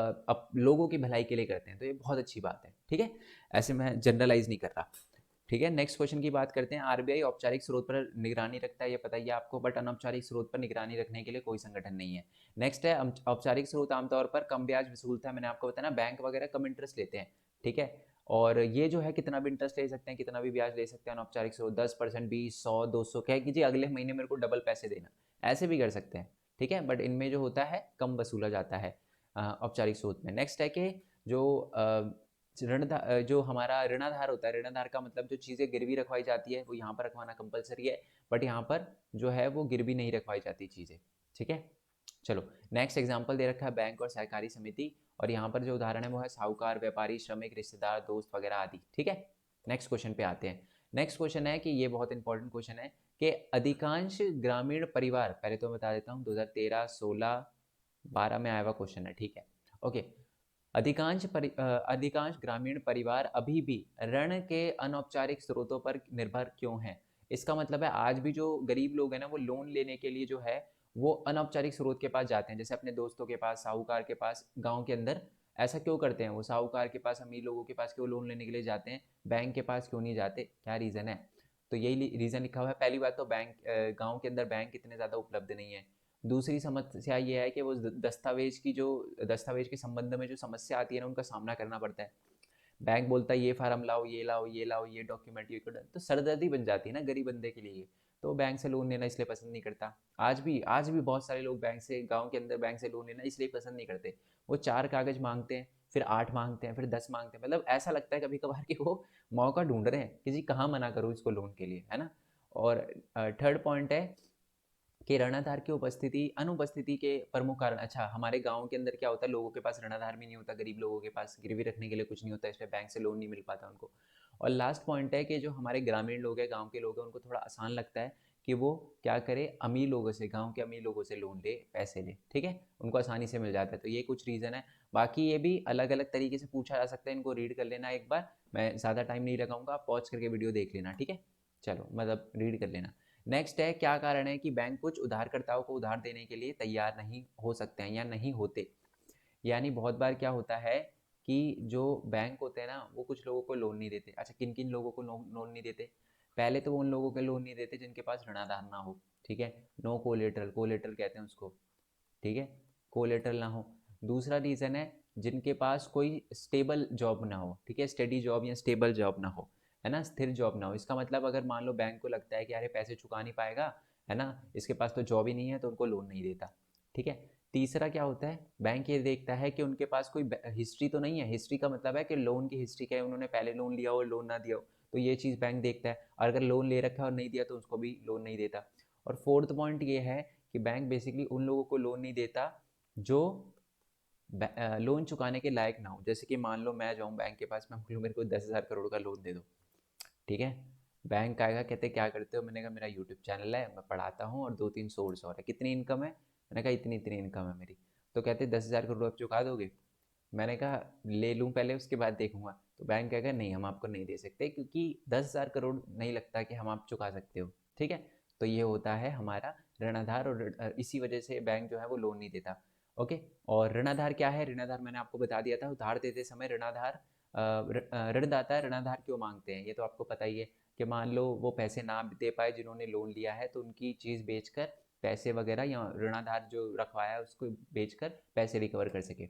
लोगों की भलाई के लिए करते हैं, तो ये बहुत अच्छी बात है, ठीक है। ऐसे मैं जनरलाइज नहीं कर रहा, ठीक है। नेक्स्ट क्वेश्चन की बात करते हैं। आरबीआई औपचारिक स्रोत पर निगरानी रखता है, ये पता ही है आपको, बट अनौपचारिक स्रोत पर निगरानी रखने के लिए कोई संगठन नहीं है। नेक्स्ट है, औपचारिक स्रोत आमतौर पर कम ब्याज वसूलता है, मैंने आपको बताया ना, बैंक वगैरह कम इंटरेस्ट लेते हैं, ठीक है। और ये जो है कितना भी इंटरेस्ट ले सकते हैं, कितना भी ब्याज ले सकते हैं अनौपचारिक स्रोत, 10%, 20, 100, 200, क्या कीजिए अगले महीने मेरे को डबल पैसे देना, ऐसे भी कर सकते हैं, ठीक है। बट इनमें जो होता है कम वसूला जाता है औपचारिक स्रोत में। नेक्स्ट है कि जो जो हमारा ऋणाधार होता है, ऋणाधार का मतलब जो चीज़ें गिरवी रखवाई जाती है वो यहाँ पर रखवाना कंपलसरी है, बट यहाँ पर जो है वो गिरवी नहीं रखवाई जाती चीज़ें, ठीक है। चलो, नेक्स्ट एग्जांपल दे रखा है बैंक और सहकारी समिति, और यहाँ पर जो उदाहरण है वो है साहूकार, व्यापारी, श्रमिक, रिश्तेदार, दोस्त वगैरह आदि, ठीक है। नेक्स्ट क्वेश्चन पे आते हैं। नेक्स्ट क्वेश्चन है कि ये बहुत इंपॉर्टेंट क्वेश्चन है कि अधिकांश ग्रामीण परिवार, पहले तो बता देता हूँ 2013, 16, 12 में आया हुआ क्वेश्चन है, ठीक है, ओके। अधिकांश ग्रामीण परिवार अभी भी ऋण के अनौपचारिक स्रोतों पर निर्भर क्यों हैं। इसका मतलब है आज भी जो गरीब लोग हैं ना, वो लोन लेने के लिए जो है वो अनौपचारिक स्रोत के पास जाते हैं, जैसे अपने दोस्तों के पास, साहूकार के पास, गांव के अंदर। ऐसा क्यों करते हैं वो, साहूकार के पास, अमीर लोगों के पास क्यों लोन लेने के लिए जाते हैं, बैंक के पास क्यों नहीं जाते, क्या रीज़न है। तो यही रीज़न लिखा हुआ है। पहली बात तो बैंक, गाँव के अंदर बैंक इतने ज़्यादा उपलब्ध नहीं है। दूसरी समस्या ये है कि वो दस्तावेज की संबंध में जो समस्या आती है ना, उनका सामना करना पड़ता है। बैंक बोलता है ये फार्म लाओ, ये लाओ, ये लाओ, ये डॉक्यूमेंट, ये करो, तो सरदर्दी बन जाती है ना गरीब बंदे के लिए। तो बैंक से लोन लेना इसलिए पसंद नहीं करता। आज भी बहुत सारे लोग बैंक से, गांव के अंदर बैंक से लोन लेना इसलिए पसंद नहीं करते। वो 4 कागज मांगते हैं, फिर 8 मांगते हैं, फिर 10 मांगते हैं, मतलब ऐसा लगता है कभी कभार कि वो मौका ढूंढ रहे हैं कि जी कहाँ मना करूँ इसको लोन के लिए, है ना। और थर्ड पॉइंट है कि ऋणाधार की उपस्थिति अनुपस्थिति के प्रमुख कारण। अच्छा, हमारे गांव के अंदर क्या होता है, लोगों के पास ऋणाधार भी नहीं होता, गरीब लोगों के पास गिरवी रखने के लिए कुछ नहीं होता, इसलिए बैंक से लोन नहीं मिल पाता उनको। और लास्ट पॉइंट है कि जो हमारे ग्रामीण लोग हैं, गांव के लोग हैं, उनको थोड़ा आसान लगता है कि वो क्या करे, अमीर लोगों से, गांव के अमीर लोगों से लोन ले, पैसे ले, ठीक है, उनको आसानी से मिल जाता है। तो ये कुछ रीज़न है। बाकी ये भी अलग अलग तरीके से पूछा जा सकता है, इनको रीड कर लेना एक बार, मैं ज़्यादा टाइम नहीं लगाऊंगा, आप पॉज करके वीडियो देख लेना, ठीक है। चलो, मतलब रीड कर लेना। नेक्स्ट है, क्या कारण है कि बैंक कुछ उधारकर्ताओं को उधार देने के लिए तैयार नहीं हो सकते हैं या नहीं होते। यानी बहुत बार क्या होता है कि जो बैंक होते हैं ना, वो कुछ लोगों को लोन नहीं देते। अच्छा, किन किन लोगों को लोन नहीं देते? पहले तो वो उन लोगों के लोन नहीं देते जिनके पास ऋणाधार ना हो, ठीक है, नो कोलेटरल, कोलेटरल कहते हैं उसको, ठीक है, कोलेटरल ना हो। दूसरा रीज़न है जिनके पास कोई स्टेबल जॉब ना हो, ठीक है, स्टेडी जॉब या स्टेबल जॉब ना हो, है ना, स्थिर जॉब ना हो। इसका मतलब अगर मान लो बैंक को लगता है कि अरे पैसे चुका नहीं पाएगा, है ना, इसके पास तो जॉब ही नहीं है, तो उनको लोन नहीं देता, ठीक है। तीसरा क्या होता है, बैंक ये देखता है कि उनके पास कोई हिस्ट्री तो नहीं है। हिस्ट्री का मतलब है कि लोन की हिस्ट्री क्या है, उन्होंने पहले लोन लिया हो, लोन ना दिया हो, तो ये चीज़ बैंक देखता है। और अगर लोन ले रखा है और नहीं दिया तो उसको भी लोन नहीं देता। और फोर्थ पॉइंट ये है कि बैंक बेसिकली उन लोगों को लोन नहीं देता जो लोन चुकाने के लायक ना हो। जैसे कि मान लो मैं जाऊँ बैंक के पास, मैं बोलूँ मेरे को 10,000 करोड़ का लोन दे दो, ठीक है। बैंक आएगा, कहते क्या करते हो, मैंने कहा मेरा यूट्यूब चैनल है, मैं पढ़ाता हूँ और 2-3 सोर्स और है, कितनी इनकम है, मैंने कहा इतनी इतनी इनकम है मेरी। तो कहते 10,000 करोड़ आप चुका दोगे? मैंने कहा ले लूँ पहले, उसके बाद देखूंगा। तो बैंक कहेगा नहीं, हम आपको नहीं दे सकते, क्योंकि 10,000 करोड़ नहीं लगता कि हम आप चुका सकते हो, ठीक है। तो ये होता है हमारा ऋणाधार, और इसी वजह से बैंक जो है वो लोन नहीं देता। ओके। और ऋणाधार क्या है? ऋणाधार मैंने आपको बता दिया था, उधार देते समय ऋणाधार ऋणदाता ऋणाधार क्यों मांगते हैं, ये तो आपको पता ही है कि मान लो वो पैसे ना दे पाए जिन्होंने लोन लिया है, तो उनकी चीज़ बेचकर पैसे वगैरह, या ऋणाधार जो रखवाया है उसको बेचकर पैसे रिकवर कर सके।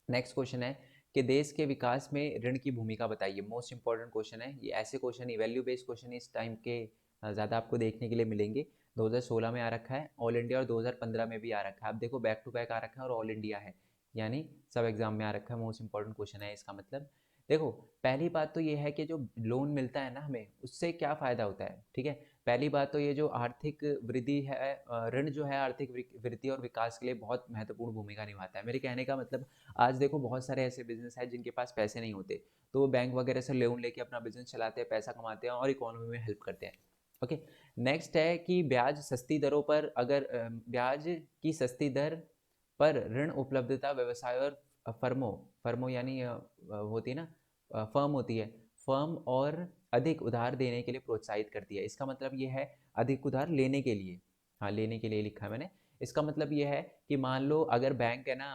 नेक्स्ट क्वेश्चन है कि देश के विकास में ऋण की भूमिका बताइए। मोस्ट इंपॉर्टेंट क्वेश्चन है ये। ऐसे क्वेश्चन ही, वैल्यू बेस्ड क्वेश्चन इस टाइम के ज़्यादा आपको देखने के लिए मिलेंगे। 2016 में आ रखा है ऑल इंडिया, और 2015 में भी आ रखा है। आप देखो बैक टू बैक आ रखा है और ऑल इंडिया है, यानी सब एग्जाम में आ रखा है। मोस्ट इंपॉर्टेंट क्वेश्चन है इसका मतलब। देखो, पहली बात तो ये है कि जो लोन मिलता है ना हमें, उससे क्या फ़ायदा होता है, ठीक है। पहली बात तो ये जो आर्थिक वृद्धि है, ऋण जो है आर्थिक वृद्धि और विकास के लिए बहुत महत्वपूर्ण भूमिका निभाता है। मेरे कहने का मतलब, आज देखो बहुत सारे ऐसे बिजनेस हैं जिनके पास पैसे नहीं होते, तो वो बैंक वगैरह से लोन लेके अपना बिजनेस चलाते हैं, पैसा कमाते हैं और इकोनॉमी में हेल्प करते हैं। ओके। नेक्स्ट है कि ब्याज सस्ती दरों पर, अगर ब्याज की सस्ती दर पर ऋण उपलब्धता व्यवसाय और फर्मों फर्मों यानी होती है ना, फर्म होती है, फर्म और अधिक उधार देने के लिए प्रोत्साहित करती है। इसका मतलब ये है अधिक उधार लेने के लिए, हाँ लेने के लिए लिखा है मैंने। इसका मतलब ये है कि मान लो अगर बैंक है ना,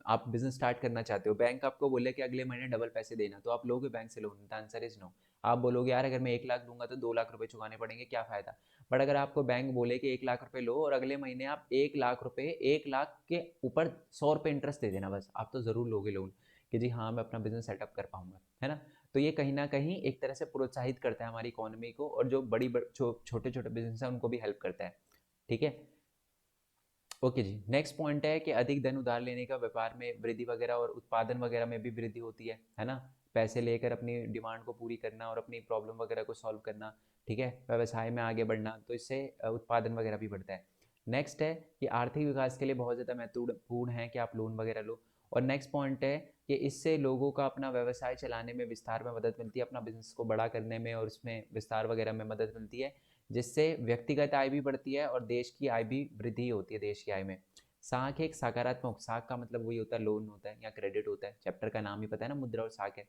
आप बिजनेस स्टार्ट करना चाहते हो, बैंक आपको बोले कि अगले महीने डबल पैसे देना, तो आप लोगे बैंक से loan? The answer is no. आप बोलोगे यार अगर मैं 1 लाख दूंगा तो 2 लाख रुपए चुकाने पड़ेंगे, क्या फायदा। बट अगर आपको बैंक बोले कि 1 लाख रुपए लो और अगले महीने आप 1 लाख रुपए, 1 लाख के ऊपर 100 रुपये इंटरेस्ट दे देना, बस आप तो ज़रूर लोगे लोन कि जी हाँ मैं अपना बिजनेस सेटअप कर पाऊंगा, है ना। तो ये कहीं ना कहीं एक तरह से प्रोत्साहित करता है हमारी इकोनॉमी को, और जो छोटे छोटे बिजनेस है उनको भी हेल्प करता है, ठीक है। ओके जी। नेक्स्ट पॉइंट है कि अधिक धन उधार लेने का व्यापार में वृद्धि वगैरह और उत्पादन वगैरह में भी वृद्धि होती है ना। पैसे लेकर अपनी डिमांड को पूरी करना और अपनी प्रॉब्लम वगैरह को सॉल्व करना, ठीक है, व्यवसाय में आगे बढ़ना, तो इससे उत्पादन वगैरह भी बढ़ता है। नेक्स्ट है कि आर्थिक विकास के लिए बहुत ज़्यादा महत्वपूर्ण है कि आप लोन वगैरह लो। और नेक्स्ट पॉइंट है कि इससे लोगों का अपना व्यवसाय चलाने में विस्तार में मदद मिलती है, अपना बिजनेस को बड़ा करने में और उसमें विस्तार वगैरह में मदद मिलती है, जिससे व्यक्तिगत आय भी बढ़ती है और देश की आय भी वृद्धि होती है, देश की आय में। साख एक सकारात्मक, साख का मतलब वही होता है लोन होता है या क्रेडिट होता है, चैप्टर का नाम ही पता है ना, मुद्रा और साख है।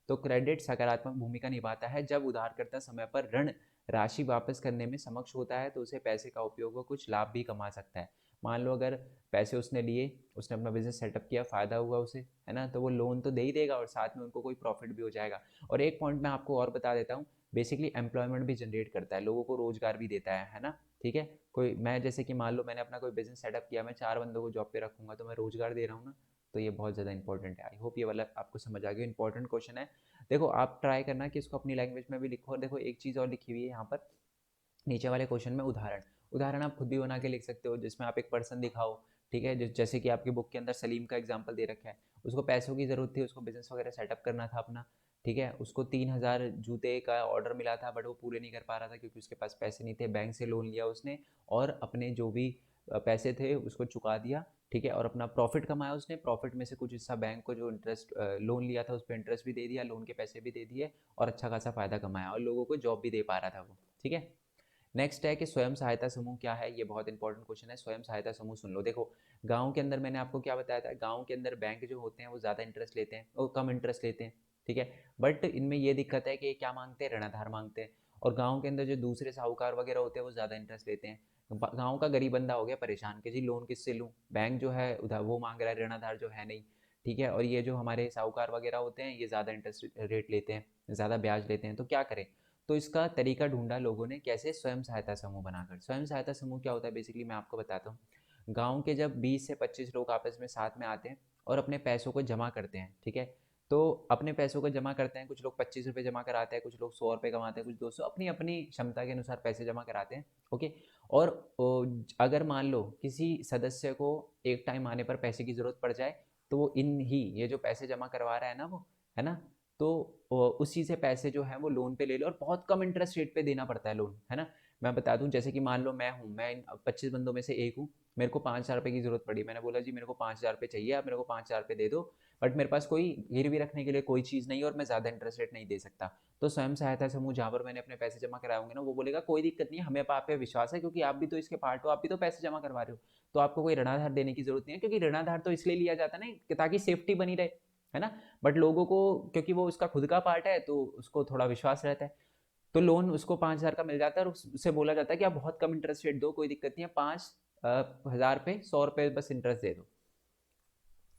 तो क्रेडिट सकारात्मक भूमिका निभाता है जब उधारकर्ता समय पर ऋण राशि वापस करने में सक्षम होता है, तो उसे पैसे का उपयोग व कुछ लाभ भी कमा सकता है। मान लो अगर पैसे उसने लिए, उसने अपना बिजनेस सेटअप किया, फायदा हुआ उसे, है ना, तो वो लोन तो दे ही देगा और साथ में उनको कोई प्रॉफिट भी हो जाएगा। और एक पॉइंट मैं आपको और बता देता हूँ, बेसिकली एम्प्लॉयमेंट भी जनरेट करता है, लोगों को रोजगार भी देता है ना, ठीक है। कोई मैं जैसे कि मान लो मैंने अपना कोई बिजनेस सेटअप किया, मैं 4 बंदों को जॉब पे रखूंगा तो मैं रोजगार दे रहा हूँ ना, तो ये बहुत ज़्यादा इंपॉर्टेंट है। आई होप ये वाला आपको समझ आ गया, इंपॉर्टेंट क्वेश्चन है। देखो आप ट्राई करना कि इसको अपनी लैंग्वेज में भी लिखो। और देखो एक चीज़ और लिखी हुई है यहाँ पर नीचे वाले क्वेश्चन में, उदाहरण। उदाहरण आप खुद भी बना के लिख सकते हो, जिसमें आप एक पर्सन दिखाओ, ठीक है। जैसे कि आपकी बुक के अंदर सलीम का एग्जाम्पल दे रखा है, उसको पैसों की ज़रूरत थी, उसको बिजनेस वगैरह सेटअप करना था अपना, ठीक है। उसको 3,000 जूते का ऑर्डर मिला था, बट वो पूरे नहीं कर पा रहा था क्योंकि उसके पास पैसे नहीं थे। बैंक से लोन लिया उसने और अपने जो भी पैसे थे उसको चुका दिया, ठीक है। और अपना प्रॉफिट कमाया उसने, प्रॉफिट में से कुछ हिस्सा बैंक को जो इंटरेस्ट लोन लिया था उस पर इंटरेस्ट भी दे दिया, लोन के पैसे भी दे दिए, और अच्छा खासा फ़ायदा कमाया, और लोगों को जॉब भी दे पा रहा था वो, ठीक है। नेक्स्ट है कि स्वयं सहायता समूह क्या है, ये बहुत इंपॉर्टेंट क्वेश्चन है। स्वयं सहायता समूह सुन लो। देखो गांव के अंदर मैंने आपको क्या बताया था, गांव के अंदर बैंक जो होते हैं वो ज़्यादा इंटरेस्ट लेते हैं, वो कम इंटरेस्ट लेते हैं, ठीक है। बट इनमें ये दिक्कत है कि ये क्या मांगते हैं, ऋणाधार मांगते हैं। और गाँव के अंदर जो दूसरे साहूकार वगैरह होते हैं वो ज़्यादा इंटरेस्ट लेते हैं। गाँव का गरीब बंदा हो गया परेशान कि जी लोन किससे लूँ, बैंक जो है उधार वो मांग रहा है, ऋणाधार जो है नहीं, ठीक है। और ये जो हमारे साहूकार वगैरह होते हैं ये ज़्यादा इंटरेस्ट रेट लेते हैं, ज़्यादा ब्याज लेते हैं, तो क्या करें। तो इसका तरीका ढूंढा लोगों ने, कैसे, स्वयं सहायता समूह बनाकर। स्वयं सहायता समूह क्या होता है, बेसिकली मैं आपको बताता हूँ। गांव के जब 20 से 25 लोग आपस में साथ में आते हैं और अपने पैसों को जमा करते हैं, ठीक है। तो अपने पैसों को जमा करते हैं, कुछ लोग 25 रुपये जमा कराते हैं, कुछ लोग 100 रुपये कमाते हैं, कुछ 200, अपनी अपनी क्षमता के अनुसार पैसे जमा कराते हैं, ओके। और अगर मान लो किसी सदस्य को एक टाइम आने पर पैसे की ज़रूरत पड़ जाए, तो वो ये जो पैसे जमा करवा रहा है ना वो, है ना, तो उसी से पैसे जो है वो लोन पे ले लो, और बहुत कम इंटरेस्ट रेट पे देना पड़ता है लोन, है ना। मैं बता दूं, जैसे कि मान लो मैं इन 25 बंदों में से एक हूँ, मेरे को 5,000 रुपये की ज़रूरत पड़ी, मैंने बोला जी मेरे को 5,000 रुपये चाहिए, आप मेरे को 5,000 रुपये दे दो, बट मेरे पास कोई गिरवी रखने के लिए कोई चीज़ नहीं है और मैं ज़्यादा इंटरेस्ट रेट नहीं दे सकता। तो स्वयं सहायता समूह जहाँ पर मैंने अपने पैसे जमा कराए होंगे ना, वो बोलेगा कोई दिक्कत नहीं है, हमें आप पे विश्वास है, क्योंकि आप भी तो इसके पार्ट हो, आप भी तो पैसे जमा करवा रहे हो, तो आपको कोई ऋणाधार देने की जरूरत नहीं है, क्योंकि ऋणाधार तो इसलिए लिया जाता है ना ताकि सेफ्टी बनी रहे, है ना। बट लोगों को, क्योंकि वो उसका खुद का पार्ट है, तो उसको थोड़ा विश्वास रहता है, तो लोन उसको 5,000 का मिल जाता है, और उससे बोला जाता है कि आप बहुत कम इंटरेस्ट रेट दो, कोई दिक्कत नहीं है, 5,000 पे 100 रुपये बस इंटरेस्ट दे दो।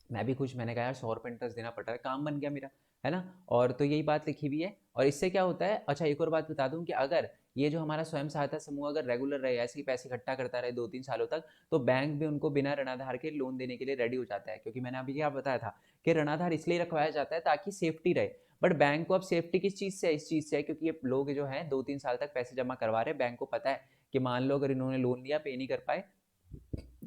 मैं भी खुश, मैंने कहा यार 100 रुपये इंटरेस्ट देना पड़ रहा है, काम बन गया मेरा, है ना। और तो यही बात लिखी हुई है। और इससे क्या होता है, अच्छा एक और बात बता दूं, कि अगर ये जो हमारा स्वयं सहायता समूह अगर रेगुलर रहे, ऐसे ही पैसे इकट्ठा करता रहे 2-3 सालों तक, तो बैंक भी उनको बिना ऋणाधार के लोन देने के लिए रेडी हो जाता है। क्योंकि मैंने अभी क्या बताया था कि ऋणाधार इसलिए रखवाया जाता है ताकि सेफ्टी रहे। बट बैंक को अब सेफ्टी किस चीज़ से है, इस चीज़ से है क्योंकि ये लोग जो हैं 2-3 साल तक पैसे जमा करवा रहे हैं, बैंक को पता है कि मान लो अगर इन्होंने लोन लिया, पे नहीं कर पाए,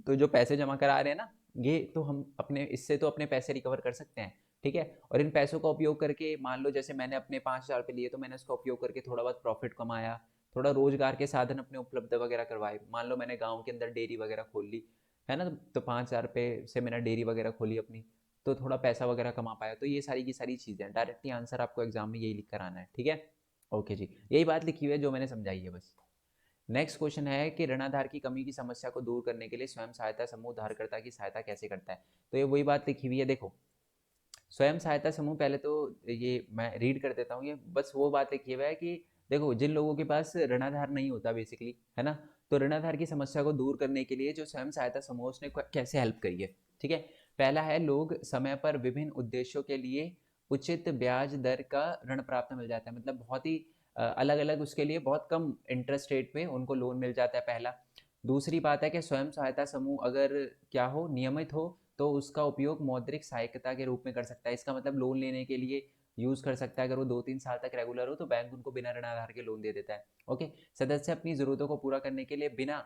तो जो पैसे जमा करा रहे हैं ना, ये तो हम अपने इससे तो अपने पैसे रिकवर कर सकते हैं, ठीक है। और इन पैसों का उपयोग करके, मान लो जैसे मैंने अपने 5,000 रुपये लिए, तो मैंने उसका उपयोग करके थोड़ा बहुत प्रॉफिट कमाया, थोड़ा रोजगार के साधन अपने उपलब्ध वगैरह करवाए। मान लो मैंने गाँव के अंदर डेयरी वगैरह खोल ली, है ना, तो 5,000 रुपये से मैंने डेयरी वगैरह खोली अपनी, तो थोड़ा पैसा वगैरह कमा पाया। तो ये सारी की सारी चीज़ें, डायरेक्टली आंसर आपको एग्जाम में यही लिख कर आना है, ठीक है। ओके जी, यही बात लिखी हुई है जो मैंने समझाई है बस। नेक्स्ट क्वेश्चन है कि ऋणाधार की कमी की समस्या को दूर करने के लिए स्वयं सहायता समूह उधारकर्ता की सहायता कैसे करता है। तो ये वही बात लिखी हुई है। देखो स्वयं सहायता समूह, पहले तो ये मैं रीड कर देता हूँ, ये बस वो बात लिखी हुई है कि देखो जिन लोगों के पास ऋणाधार नहीं होता बेसिकली, है ना, तो ऋणाधार की समस्या को दूर करने के लिए जो स्वयं सहायता समूह उसने कैसे हेल्प करी है, ठीक है। पहला है, लोग समय पर विभिन्न उद्देश्यों के लिए उचित ब्याज दर का ऋण प्राप्त मिल जाता है। मतलब बहुत ही अलग अलग उसके लिए बहुत कम इंटरेस्ट रेट पे उनको लोन मिल जाता है, पहला। दूसरी बात है कि स्वयं सहायता समूह अगर क्या हो, नियमित हो, तो उसका उपयोग मौद्रिक सहायता के रूप में कर सकता है। इसका मतलब लोन लेने के लिए यूज कर सकता है। अगर वो 2-3 साल तक रेगुलर हो तो बैंक उनको बिना ऋण आधार के लोन दे देता है, ओके। सदस्य अपनी जरूरतों को पूरा करने के लिए बिना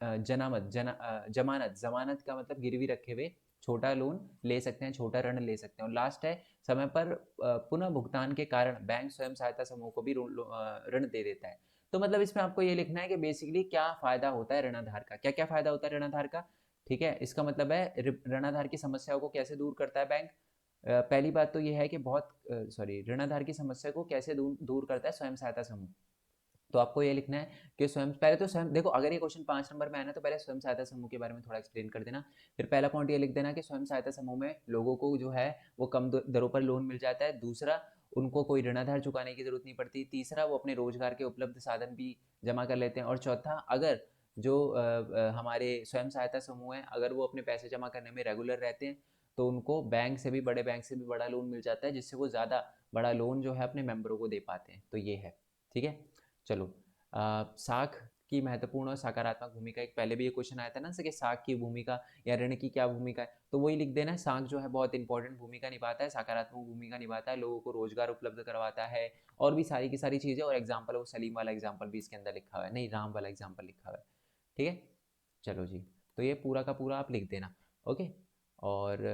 जमानत, जमानत का मतलब गिरवी रखे हुए छोटा लोन ले सकते हैं, छोटा ऋण ले सकते हैं। और लास्ट है, समय पर पुनः भुगतान के कारण बैंक स्वयं सहायता समूह को भी ऋण दे देता है। तो मतलब इसमें आपको ये लिखना है कि बेसिकली क्या फायदा होता है ऋणाधार का, क्या क्या फायदा होता है ऋणाधार का, ठीक है। इसका मतलब है ऋणाधार की समस्याओं को कैसे दूर करता है बैंक। पहली बात तो ये है कि बहुत सॉरी, ऋणाधार की समस्या को कैसे दूर करता है स्वयं सहायता समूह। तो आपको ये लिखना है कि स्वयं, पहले तो स्वयं देखो, अगर ये क्वेश्चन 5 नंबर में आना तो पहले स्वयं सहायता समूह के बारे में थोड़ा एक्सप्लेन कर देना। फिर पहला पॉइंट ये लिख देना कि स्वयं सहायता समूह में लोगों को जो है वो कम दरों पर लोन मिल जाता है। दूसरा, उनको कोई ऋणाधार चुकाने की जरूरत नहीं पड़ती। तीसरा, वो अपने रोजगार के उपलब्ध साधन भी जमा कर लेते हैं। और चौथा, अगर जो हमारे स्वयं सहायता समूह हैं, अगर वो अपने पैसे जमा करने में रेगुलर रहते हैं, तो उनको बैंक से भी, बड़े बैंक से भी बड़ा लोन मिल जाता है, जिससे वो ज़्यादा बड़ा लोन जो है अपने मेंबरों को दे पाते हैं। तो ये है, ठीक है। चलो, साख की महत्वपूर्ण और सकारात्मक भूमिका, एक पहले भी ये क्वेश्चन आया था ना कि साख की भूमिका या ऋण की क्या भूमिका है, तो वही लिख देना। साख जो है बहुत इंपॉर्टेंट भूमिका निभाता है, सकारात्मक भूमिका निभाता है, लोगों को रोजगार उपलब्ध करवाता है और भी सारी की सारी चीज़ें। और एग्जाम्पल वो सलीम वाला एग्जाम्पल भी इसके अंदर लिखा हुआ है, नहीं राम वाला एग्जाम्पल लिखा हुआ है। ठीक है, चलो जी, तो ये पूरा का पूरा आप लिख देना। ओके, और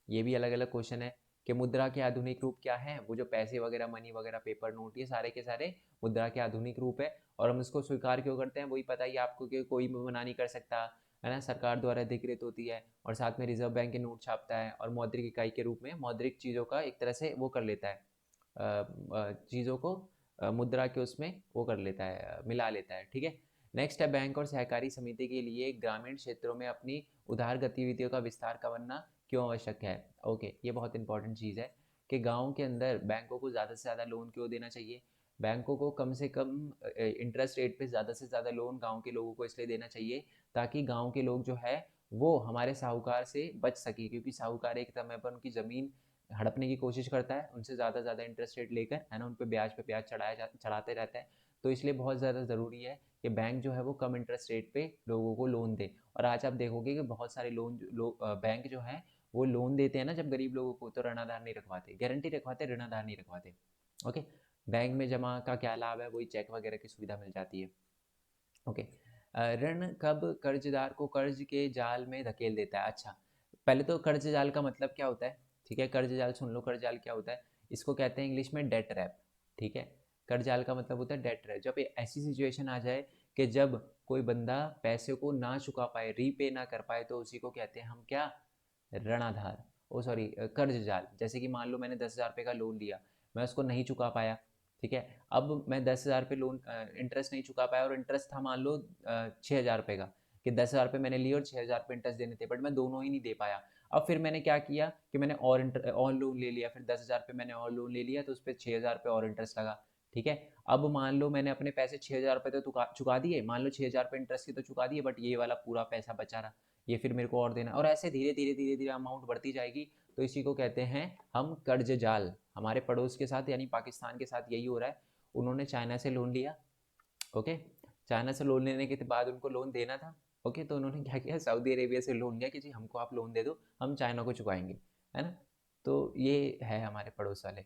ये भी अलग अलग क्वेश्चन है कि मुद्रा के आधुनिक रूप क्या है। वो जो पैसे वगैरह, मनी वगैरह, पेपर नोट, ये सारे के सारे मुद्रा के आधुनिक रूप है। और हम इसको स्वीकार क्यों करते हैं, वही पता ही आपको कि कोई भी मना नहीं कर सकता है ना, सरकार द्वारा अधिकृत होती है और साथ में रिजर्व बैंक के नोट छापता है और मौद्रिक इकाई के रूप में मौद्रिक चीज़ों का एक तरह से वो कर लेता है, चीज़ों को मुद्रा के उसमें वो कर लेता है, मिला लेता है। ठीक है, नेक्स्ट है बैंक और सहकारी समिति के लिए ग्रामीण क्षेत्रों में अपनी उधार गतिविधियों का विस्तार करना क्यों आवश्यक है। ओके, ये बहुत इंपॉर्टेंट चीज़ है कि गांव के अंदर बैंकों को ज़्यादा से ज़्यादा लोन क्यों देना चाहिए। बैंकों को कम से कम इंटरेस्ट रेट पे ज़्यादा से ज़्यादा लोन गांव के लोगों को इसलिए देना चाहिए ताकि गांव के लोग जो है वो हमारे साहूकार से बच सके, क्योंकि साहूकार एक समय पर उनकी ज़मीन हड़पने की कोशिश करता है, उनसे ज़्यादा इंटरेस्ट रेट लेकर, है ना, उन पे ब्याज चढ़ाते रहता है। तो इसलिए बहुत ज़्यादा ज़रूरी है कि बैंक जो है वो कम इंटरेस्ट रेट पे लोगों को लोन दे। और आज आप देखोगे कि बहुत सारे बैंक जो है वो लोन देते हैं ना जब गरीब लोगों को, तो ऋणाधार नहीं रखवाते, गारंटी रखवाते, ऋणाधार नहीं रखवाते। ओके, बैंक में जमा का क्या लाभ है, वही चेक वगैरह की सुविधा मिल जाती है। ओके, ऋण कब कर्जदार को कर्ज के जाल में धकेल देता है। अच्छा, पहले तो कर्ज जाल का मतलब क्या होता है, ठीक है, कर्ज जाल सुन लो, कर्ज जाल क्या होता है, इसको कहते हैं इंग्लिश में डेट रैप। ठीक है, कर्ज जाल का मतलब होता है डेट रैप। जब ऐसी सिचुएशन आ जाए कि जब कोई बंदा पैसे को ना चुका पाए, रीपे ना कर पाए, तो उसी को कहते हैं हम क्या, ऋणाधार, ओ सॉरी कर्ज जाल। जैसे कि मान लो मैंने 10,000 रुपये का लोन लिया, मैं उसको नहीं चुका पाया, ठीक है, अब मैं 10,000 रुपये लोन इंटरेस्ट नहीं चुका पाया और इंटरेस्ट था मान लो 6,000 रुपये का, कि 10,000 रुपये मैंने लिए और 6,000 रुपये इंटरेस्ट देने थे, बट मैं दोनों ही नहीं दे पाया। अब फिर मैंने क्या किया कि मैंने और लोन ले लिया, फिर 10,000 रुपये मैंने और लोन ले लिया, तो उस पर 6,000 रुपये और इंटरेस्ट लगा। ठीक है, अब मान लो मैंने अपने पैसे 6,000 रुपये तो चुका दिए, मान लो 6,000 रुपये इंटरेस्ट के तो चुका दिए, बट ये वाला पूरा पैसा बचा रहा, ये फिर मेरे को और देना, और ऐसे धीरे धीरे धीरे धीरे अमाउंट बढ़ती जाएगी। तो इसी को कहते हैं हम कर्ज जाल। हमारे पड़ोस के साथ यानी पाकिस्तान के साथ यही हो रहा है। उन्होंने चाइना से लोन लिया, ओके, चाइना से लोन लेने के बाद उनको लोन देना था, ओके, तो उन्होंने क्या किया, सऊदी अरेबिया से लोन लिया कि जी हमको आप लोन दे दो, हम चाइना को चुकाएंगे, है ना। तो ये है हमारे पड़ोस वाले।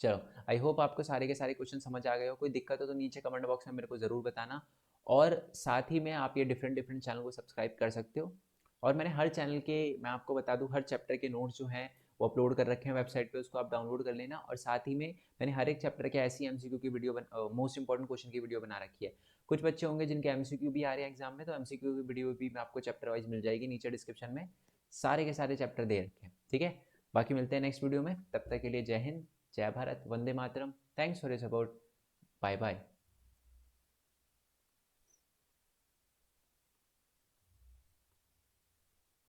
चलो, आई होप आपको सारे के सारे क्वेश्चन समझ आ गए हो। कोई दिक्कत हो तो नीचे कमेंट बॉक्स में मेरे को ज़रूर बताना। और साथ ही में आप ये डिफरेंट डिफरेंट चैनल को सब्सक्राइब कर सकते हो। और मैंने हर चैनल के, मैं आपको बता दूं, हर चैप्टर के नोट्स जो हैं वो अपलोड कर रखे हैं वेबसाइट पे, उसको आप डाउनलोड कर लेना। और साथ ही में मैंने हर एक चैप्टर के ऐसी एमसीक्यू की वीडियो मोस्ट इंपॉर्टेंट क्वेश्चन की वीडियो बना रखी है। कुछ बच्चे होंगे जिनके एमसीक्यू भी आ रहे हैं एग्जाम में, तो एमसीक्यू की वीडियो भी आपको चैप्टर वाइज मिल जाएगी, नीचे डिस्क्रिप्शन में सारे के सारे चैप्टर दे रखे हैं। ठीक है, बाकी मिलते हैं नेक्स्ट वीडियो में, तब तक के लिए जय हिंद, जय भारत, वंदे मातरम, thanks for your support, bye bye.